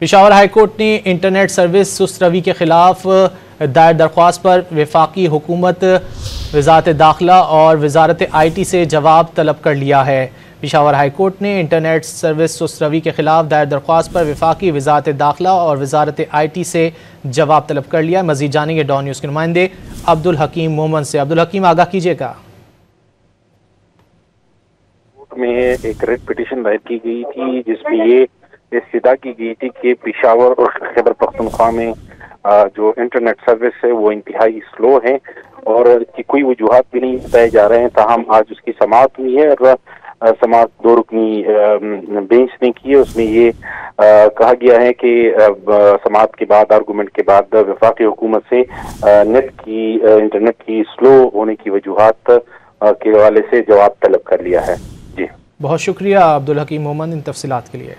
Peshawar high court ने internet service सुस्त रवि के खिलाफ दायर दरख्वास्त पर वफाकी हुकूमत, वजारत दाखिला और वजारत IT से जवाब तलब कर लिया है। पेशावर हाईकोर्ट ने इंटरनेट सर्विस सुस्त रवि के खिलाफ दायर दरख्वास्त पर वफाकी, वजारत दाखिला और वजारत IT से जवाब तलब कर लिया। मजीद जानेंगे डॉन न्यूज़ के नुमाइंदे अब्दुल हकीम मोमन से। अब्दुल हकीम, आगाह कीजिएगा। कोर्ट में एक रेट पिटीशन दायर की गई थी जिसमें ये इस्तदा की गई थी कि पेशावर और खैबर पख्तूनख्वा में जो इंटरनेट सर्विस है वो इंतहाई स्लो है और कि कोई वजूहात भी नहीं बताए जा रहे हैं। ताहम आज उसकी समाअत हुई है और समाअत 2 रुकनी बेंच ने की है। उसमें ये कहा गया है कि समाअत के बाद, आर्गूमेंट के बाद वफाकी हुकूमत से इंटरनेट की स्लो होने की वजूहात के हवाले से जवाब तलब कर लिया है। जी, बहुत शुक्रिया अब्दुल हकीम मोहम्मद इन तफसीलात के लिए।